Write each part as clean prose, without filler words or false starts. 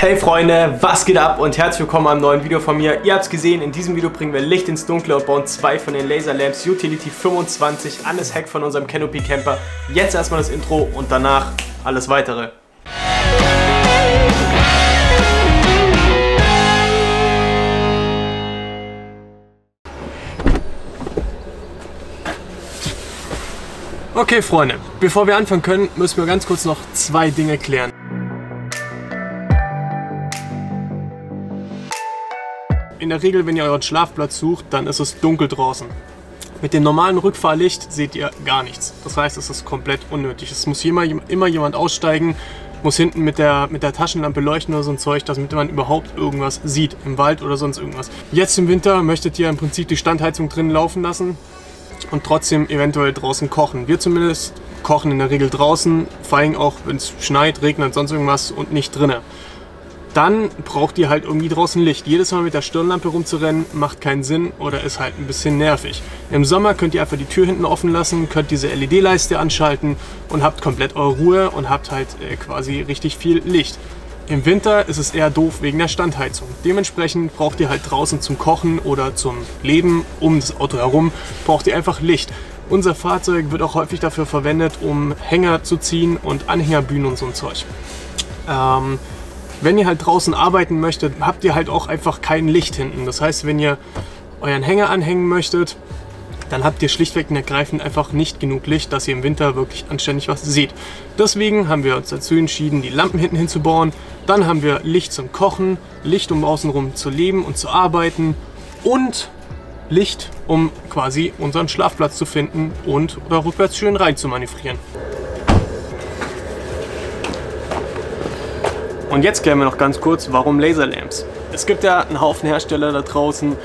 Hey Freunde, was geht ab und herzlich willkommen am neuen Video von mir. Ihr habt es gesehen, in diesem Video bringen wir Licht ins Dunkle und bauen zwei von den Laser Lamps Utility 25 an das Heck von unserem Canopy Camper. Jetzt erstmal das Intro und danach alles weitere. Okay Freunde, bevor wir anfangen können, müssen wir ganz kurz noch zwei Dinge klären. In der Regel, wenn ihr euren Schlafplatz sucht, dann ist es dunkel draußen. Mit dem normalen Rückfahrlicht seht ihr gar nichts. Das heißt, es ist komplett unnötig. Es muss immer jemand aussteigen, muss hinten mit der Taschenlampe leuchten oder so ein Zeug, damit man überhaupt irgendwas sieht, im Wald oder sonst irgendwas. Jetzt im Winter möchtet ihr im Prinzip die Standheizung drinnen laufen lassen und trotzdem eventuell draußen kochen. Wir zumindest kochen in der Regel draußen, vor allem auch wenn es schneit, regnet, sonst irgendwas und nicht drinnen. Dann braucht ihr halt irgendwie draußen Licht. Jedes Mal mit der Stirnlampe rumzurennen, macht keinen Sinn oder ist halt ein bisschen nervig. Im Sommer könnt ihr einfach die Tür hinten offen lassen, könnt diese LED-Leiste anschalten und habt komplett eure Ruhe und habt halt quasi richtig viel Licht. Im Winter ist es eher doof wegen der Standheizung. Dementsprechend braucht ihr halt draußen zum Kochen oder zum Leben um das Auto herum, braucht ihr einfach Licht. Unser Fahrzeug wird auch häufig dafür verwendet, um Hänger zu ziehen und Anhängerbühnen und so ein Zeug. Wenn ihr halt draußen arbeiten möchtet, habt ihr halt auch einfach kein Licht hinten. Das heißt, wenn ihr euren Hänger anhängen möchtet, dann habt ihr schlichtweg und ergreifend einfach nicht genug Licht, dass ihr im Winter wirklich anständig was seht. Deswegen haben wir uns dazu entschieden, die Lampen hinten hinzubauen. Dann haben wir Licht zum Kochen, Licht, um außenrum zu leben und zu arbeiten und Licht, um quasi unseren Schlafplatz zu finden und oder rückwärts schön rein zu manövrieren. Und jetzt klären wir noch ganz kurz, warum Laserlamps. Es gibt ja einen Haufen Hersteller da draußen,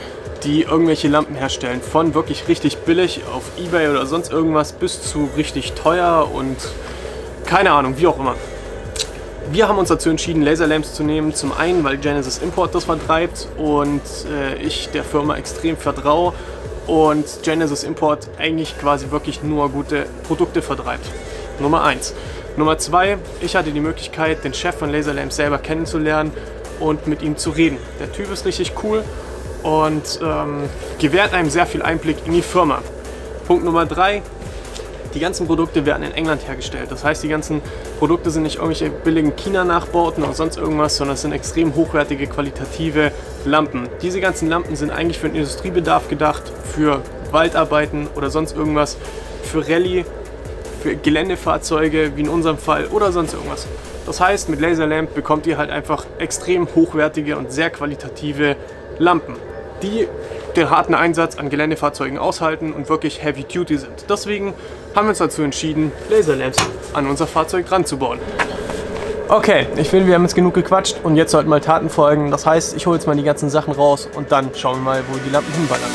die irgendwelche Lampen herstellen. Von wirklich richtig billig auf eBay oder sonst irgendwas bis zu richtig teuer und keine Ahnung, wie auch immer. Wir haben uns dazu entschieden, Laserlamps zu nehmen. Zum einen, weil Genesis Import das vertreibt und ich der Firma extrem vertraue und Genesis Import eigentlich quasi wirklich nur gute Produkte vertreibt. Nummer 1. Nummer 2, ich hatte die Möglichkeit, den Chef von Laserlamps selber kennenzulernen und mit ihm zu reden. Der Typ ist richtig cool und gewährt einem sehr viel Einblick in die Firma. Punkt Nummer 3, die ganzen Produkte werden in England hergestellt. Das heißt, die ganzen Produkte sind nicht irgendwelche billigen China-Nachbauten oder sonst irgendwas, sondern es sind extrem hochwertige, qualitative Lampen. Diese ganzen Lampen sind eigentlich für den Industriebedarf gedacht, für Waldarbeiten oder sonst irgendwas, für Rallye, für Geländefahrzeuge, wie in unserem Fall, oder sonst irgendwas. Das heißt, mit Laserlamp bekommt ihr halt einfach extrem hochwertige und sehr qualitative Lampen, die den harten Einsatz an Geländefahrzeugen aushalten und wirklich Heavy Duty sind. Deswegen haben wir uns dazu entschieden, Laserlamps an unser Fahrzeug dran zu bauen. Okay, ich finde, wir haben jetzt genug gequatscht und jetzt sollten mal Taten folgen. Das heißt, ich hole jetzt mal die ganzen Sachen raus und dann schauen wir mal, wo die Lampen hinballern.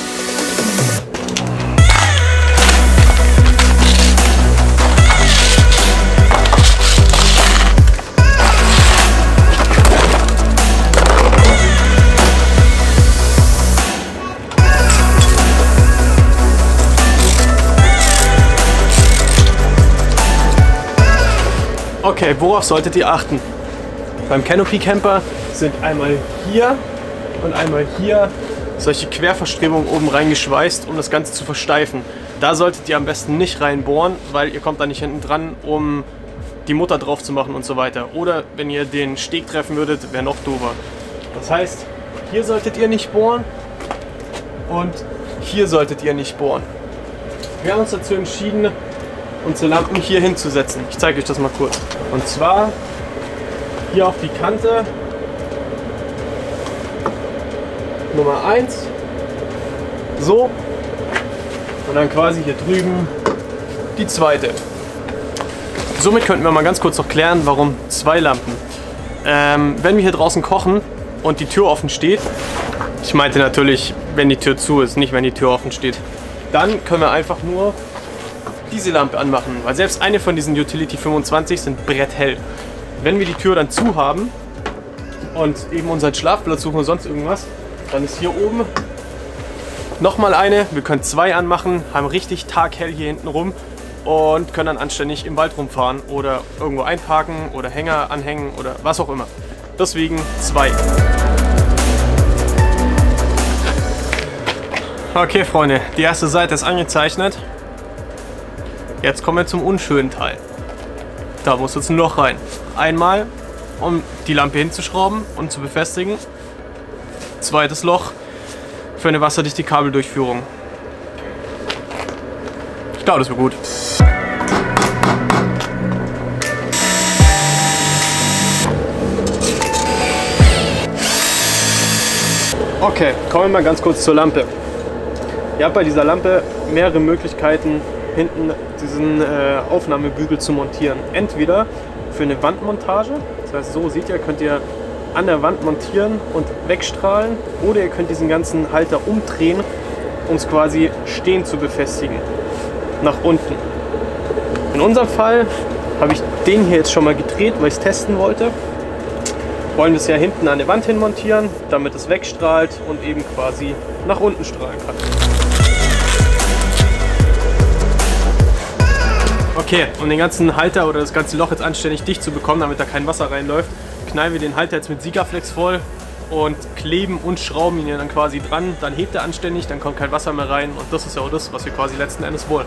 Okay, worauf solltet ihr achten? Beim Canopy Camper sind einmal hier und einmal hier solche Querverstrebungen oben reingeschweißt, um das Ganze zu versteifen. Da solltet ihr am besten nicht reinbohren, weil ihr kommt da nicht hinten dran, um die Mutter drauf zu machen und so weiter. Oder wenn ihr den Steg treffen würdet, wäre noch doofer. Das heißt, hier solltet ihr nicht bohren und hier solltet ihr nicht bohren. Wir haben uns dazu entschieden, unsere Lampen hier hinzusetzen. Ich zeige euch das mal kurz. Und zwar hier auf die Kante Nummer 1, so, und dann quasi hier drüben die zweite. Somit könnten wir mal ganz kurz noch klären, warum zwei Lampen. Wenn wir hier draußen kochen und die Tür offen steht, ich meinte natürlich, wenn die Tür zu ist, nicht wenn die Tür offen steht, dann können wir einfach nur diese Lampe anmachen, weil selbst eine von diesen Utility 25 sind bretthell. Wenn wir die Tür dann zu haben und eben unseren Schlafplatz suchen oder sonst irgendwas, dann ist hier oben nochmal eine. Wir können zwei anmachen, haben richtig taghell hier hinten rum und können dann anständig im Wald rumfahren oder irgendwo einparken oder Hänger anhängen oder was auch immer. Deswegen 2. Okay, Freunde, die erste Seite ist angezeichnet. Jetzt kommen wir zum unschönen Teil. Da muss jetzt ein Loch rein. Einmal, um die Lampe hinzuschrauben und zu befestigen. Zweites Loch für eine wasserdichte Kabeldurchführung. Ich glaube, das wird gut. Okay, kommen wir mal ganz kurz zur Lampe. Ihr habt bei dieser Lampe mehrere Möglichkeiten, hinten diesen Aufnahmebügel zu montieren. Entweder für eine Wandmontage, das heißt, so seht ihr, könnt ihr an der Wand montieren und wegstrahlen, oder ihr könnt diesen ganzen Halter umdrehen, um es quasi stehend zu befestigen, nach unten. In unserem Fall habe ich den hier jetzt schon mal gedreht, weil ich es testen wollte. Wollen wir es ja hinten an der Wand hin montieren, damit es wegstrahlt und eben quasi nach unten strahlen kann. Okay, um den ganzen Halter oder das ganze Loch jetzt anständig dicht zu bekommen, damit da kein Wasser reinläuft, knallen wir den Halter jetzt mit Sikaflex voll und kleben und schrauben ihn dann quasi dran. Dann hebt er anständig, dann kommt kein Wasser mehr rein und das ist ja auch das, was wir quasi letzten Endes wollen.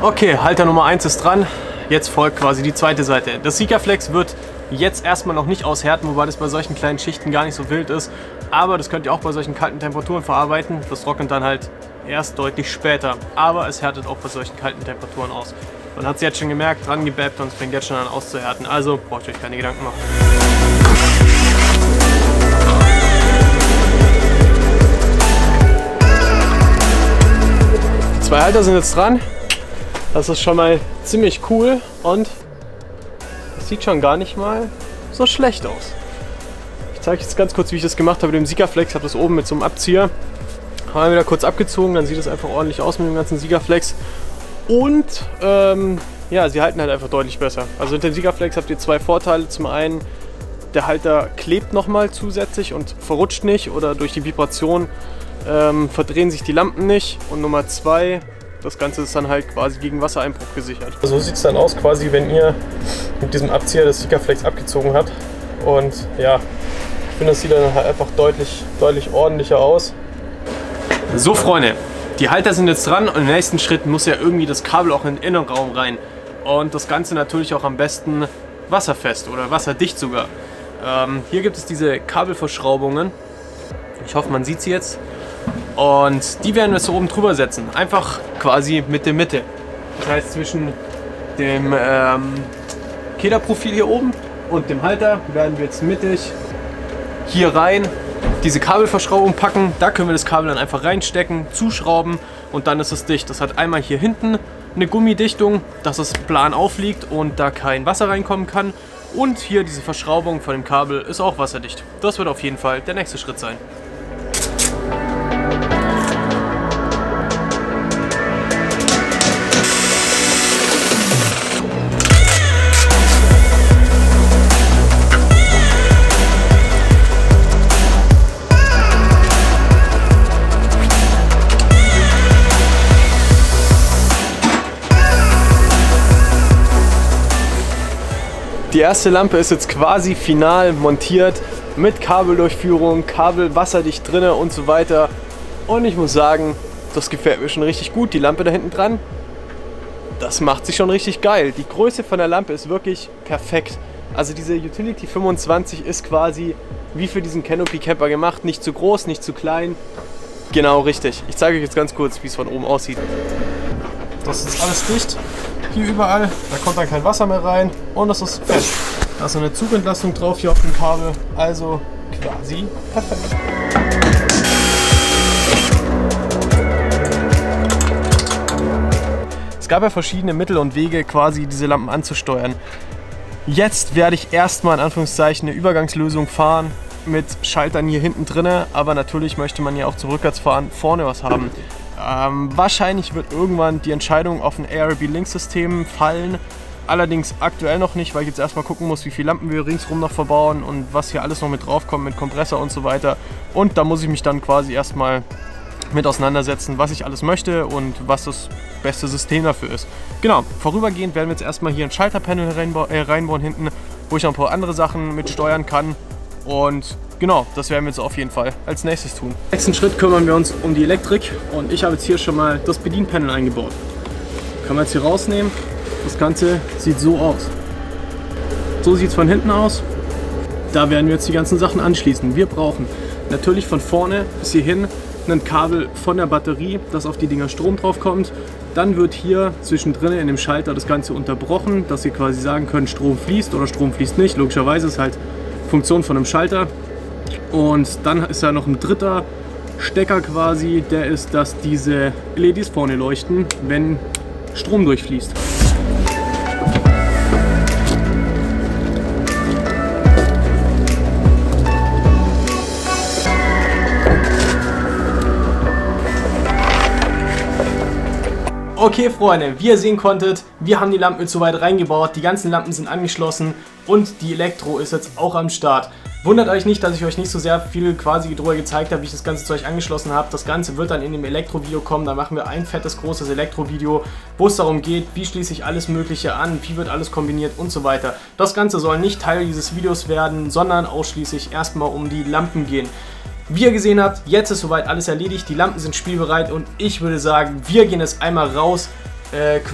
Okay, Halter Nummer 1 ist dran. Jetzt folgt quasi die zweite Seite. Das Sikaflex wird jetzt erstmal noch nicht aushärten, wobei das bei solchen kleinen Schichten gar nicht so wild ist. Aber das könnt ihr auch bei solchen kalten Temperaturen verarbeiten. Das trocknet dann halt erst deutlich später. Aber es härtet auch bei solchen kalten Temperaturen aus. Man hat es jetzt schon gemerkt, dran gebappt und es fängt jetzt schon an auszuhärten. Also braucht ihr euch keine Gedanken machen. Die 2 Halter sind jetzt dran. Das ist schon mal ziemlich cool und das sieht schon gar nicht mal so schlecht aus. Ich zeige jetzt ganz kurz, wie ich das gemacht habe mit dem Sikaflex. Ich habe das oben mit so einem Abzieher. Haben wir wieder kurz abgezogen, dann sieht es einfach ordentlich aus mit dem ganzen Sikaflex. Und ja, sie halten halt einfach deutlich besser. Also mit dem Sikaflex habt ihr 2 Vorteile. Zum einen, der Halter klebt nochmal zusätzlich und verrutscht nicht, oder durch die Vibration verdrehen sich die Lampen nicht. Und Nummer 2, das Ganze ist dann halt quasi gegen Wassereinbruch gesichert. So sieht es dann aus, quasi, wenn ihr mit diesem Abzieher das Sikaflex abgezogen habt. Und ja, ich finde, das sieht dann halt einfach deutlich ordentlicher aus. So, Freunde, die Halter sind jetzt dran und im nächsten Schritt muss ja irgendwie das Kabel auch in den Innenraum rein. Und das Ganze natürlich auch am besten wasserfest oder wasserdicht sogar. Hier gibt es diese Kabelverschraubungen. Ich hoffe, man sieht sie jetzt. Und die werden wir so oben drüber setzen. Einfach quasi mit der Mitte. Das heißt, zwischen dem Kederprofil hier oben und dem Halter werden wir jetzt mittig hier rein diese Kabelverschraubung packen. Da können wir das Kabel dann einfach reinstecken, zuschrauben und dann ist es dicht. Das hat einmal hier hinten eine Gummidichtung, dass es plan aufliegt und da kein Wasser reinkommen kann. Und hier diese Verschraubung von dem Kabel ist auch wasserdicht. Das wird auf jeden Fall der nächste Schritt sein. Die erste Lampe ist jetzt quasi final montiert mit Kabeldurchführung, Kabel wasserdicht drinne und so weiter. Und ich muss sagen, das gefällt mir schon richtig gut. Die Lampe da hinten dran, das macht sich schon richtig geil. Die Größe von der Lampe ist wirklich perfekt. Also diese Utility 25 ist quasi wie für diesen Canopy Camper gemacht. Nicht zu groß, nicht zu klein. Genau richtig. Ich zeige euch jetzt ganz kurz, wie es von oben aussieht. Das ist alles dicht. Hier überall, da kommt dann kein Wasser mehr rein und das ist fest. Da ist eine Zugentlastung drauf hier auf dem Kabel, also quasi perfekt. Es gab ja verschiedene Mittel und Wege, quasi diese Lampen anzusteuern. Jetzt werde ich erstmal in Anführungszeichen eine Übergangslösung fahren mit Schaltern hier hinten drinne, aber natürlich möchte man ja auch zum Rückwärtsfahren vorne was haben. Wahrscheinlich wird irgendwann die Entscheidung auf ein ARB-Link-System fallen. Allerdings aktuell noch nicht, weil ich jetzt erstmal gucken muss, wie viele Lampen wir ringsrum noch verbauen und was hier alles noch mit drauf kommt mit Kompressor und so weiter. Und da muss ich mich dann quasi erstmal mit auseinandersetzen, was ich alles möchte und was das beste System dafür ist. Genau, vorübergehend werden wir jetzt erstmal hier ein Schalterpanel reinbauen hinten, wo ich noch ein paar andere Sachen mit steuern kann. Und genau, das werden wir jetzt auf jeden Fall als nächstes tun. Im nächsten Schritt kümmern wir uns um die Elektrik und ich habe jetzt hier schon mal das Bedienpanel eingebaut. Kann man jetzt hier rausnehmen. Das Ganze sieht so aus. So sieht es von hinten aus. Da werden wir jetzt die ganzen Sachen anschließen. Wir brauchen natürlich von vorne bis hierhin ein Kabel von der Batterie, das auf die Dinger Strom drauf kommt. Dann wird hier zwischendrin in dem Schalter das Ganze unterbrochen, dass Sie quasi sagen können, Strom fließt oder Strom fließt nicht. Logischerweise ist halt Funktion von einem Schalter. Und dann ist da noch ein dritter Stecker quasi, der ist, dass diese LEDs vorne leuchten, wenn Strom durchfließt. Okay Freunde, wie ihr sehen konntet, wir haben die Lampen jetzt soweit reingebaut, die ganzen Lampen sind angeschlossen und die Elektro ist jetzt auch am Start. Wundert euch nicht, dass ich euch nicht so sehr viel quasi drüber gezeigt habe, wie ich das ganze Zeug angeschlossen habe. Das Ganze wird dann in dem Elektro-Video kommen, da machen wir ein fettes, großes Elektro-Video, wo es darum geht, wie schließe ich alles Mögliche an, wie wird alles kombiniert und so weiter. Das Ganze soll nicht Teil dieses Videos werden, sondern ausschließlich erstmal um die Lampen gehen. Wie ihr gesehen habt, jetzt ist soweit alles erledigt, die Lampen sind spielbereit und ich würde sagen, wir gehen jetzt einmal raus,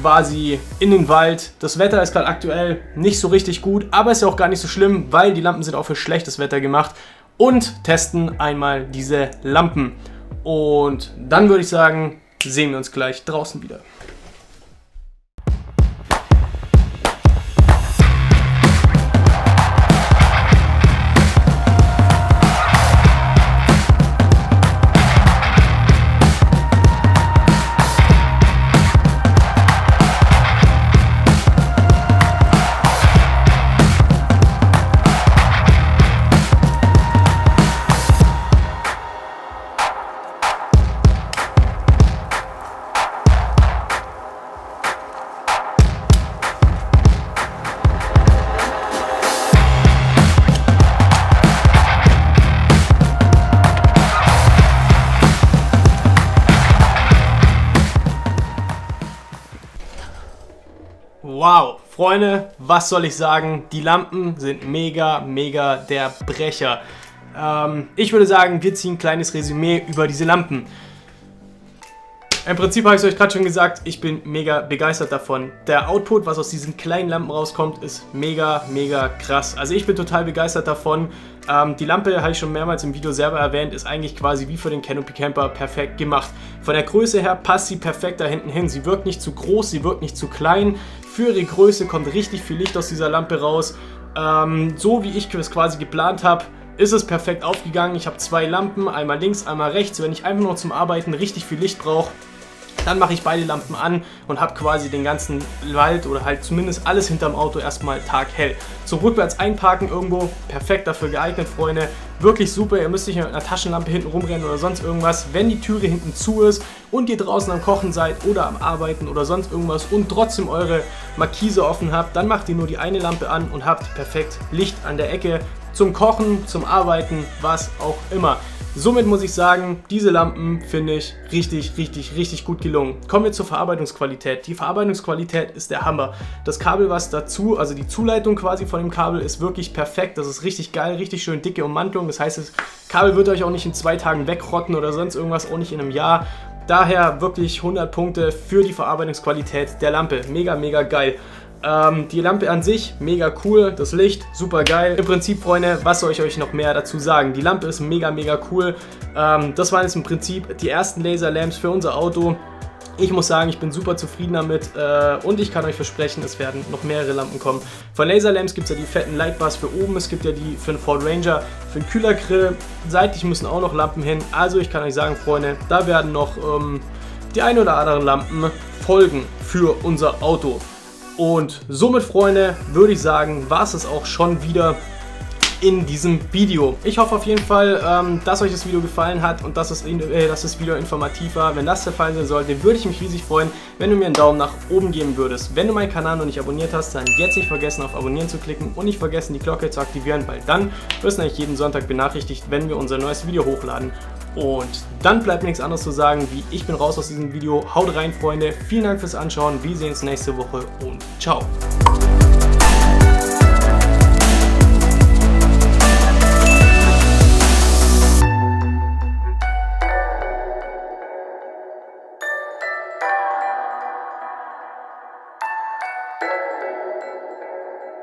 quasi in den Wald. Das Wetter ist gerade aktuell nicht so richtig gut, aber ist ja auch gar nicht so schlimm, weil die Lampen sind auch für schlechtes Wetter gemacht und testen einmal diese Lampen. Und dann würde ich sagen, sehen wir uns gleich draußen wieder. Wow, Freunde, was soll ich sagen? Die Lampen sind mega, mega der Brecher. Ich würde sagen, wir ziehen ein kleines Resümee über diese Lampen. Im Prinzip habe ich es euch gerade schon gesagt, ich bin mega begeistert davon. Der Output, was aus diesen kleinen Lampen rauskommt, ist mega, mega krass. Also ich bin total begeistert davon. Die Lampe, habe ich schon mehrmals im Video selber erwähnt, ist eigentlich quasi wie für den Canopy Camper perfekt gemacht. Von der Größe her passt sie perfekt da hinten hin. Sie wirkt nicht zu groß, sie wirkt nicht zu klein. Für ihre Größe kommt richtig viel Licht aus dieser Lampe raus. So wie ich es quasi geplant habe, ist es perfekt aufgegangen. Ich habe zwei Lampen, einmal links, einmal rechts. Wenn ich einfach nur zum Arbeiten richtig viel Licht brauche, dann mache ich beide Lampen an und habe quasi den ganzen Wald oder halt zumindest alles hinterm Auto erstmal taghell. Zum rückwärts einparken irgendwo, perfekt dafür geeignet, Freunde. Wirklich super, ihr müsst nicht mit einer Taschenlampe hinten rumrennen oder sonst irgendwas. Wenn die Türe hinten zu ist und ihr draußen am Kochen seid oder am Arbeiten oder sonst irgendwas und trotzdem eure Markise offen habt, dann macht ihr nur die eine Lampe an und habt perfekt Licht an der Ecke zum Kochen, zum Arbeiten, was auch immer. Somit muss ich sagen, diese Lampen finde ich richtig, richtig, richtig gut gelungen. Kommen wir zur Verarbeitungsqualität. Die Verarbeitungsqualität ist der Hammer. Das Kabel, was dazu, also die Zuleitung quasi von dem Kabel, ist wirklich perfekt. Das ist richtig geil, richtig schön dicke Ummantelung. Das heißt, das Kabel wird euch auch nicht in 2 Tagen wegrotten oder sonst irgendwas, auch nicht in einem Jahr. Daher wirklich 100 Punkte für die Verarbeitungsqualität der Lampe. Mega, mega geil. Die Lampe an sich, mega cool, das Licht, super geil. Im Prinzip, Freunde, was soll ich euch noch mehr dazu sagen? Die Lampe ist mega, mega cool. Das waren jetzt im Prinzip die ersten Laser Lamps für unser Auto. Ich muss sagen, ich bin super zufrieden damit und ich kann euch versprechen, es werden noch mehrere Lampen kommen. Von Laser Lamps gibt es ja die fetten Lightbars für oben, es gibt ja die für den Ford Ranger, für den Kühlergrill. Seitlich müssen auch noch Lampen hin. Also ich kann euch sagen, Freunde, da werden noch die ein oder anderen Lampen folgen für unser Auto. Und somit, Freunde, würde ich sagen, war es auch schon wieder. in diesem Video. Ich hoffe auf jeden Fall, dass euch das Video gefallen hat und dass das Video informativ war. Wenn das der Fall sein sollte, würde ich mich riesig freuen, wenn du mir einen Daumen nach oben geben würdest. Wenn du meinen Kanal noch nicht abonniert hast, dann jetzt nicht vergessen auf Abonnieren zu klicken und nicht vergessen die Glocke zu aktivieren, weil dann wirst du eigentlich jeden Sonntag benachrichtigt, wenn wir unser neues Video hochladen. Und dann bleibt mir nichts anderes zu sagen, wie ich bin raus aus diesem Video. Haut rein, Freunde. Vielen Dank fürs Anschauen. Wir sehen uns nächste Woche und ciao.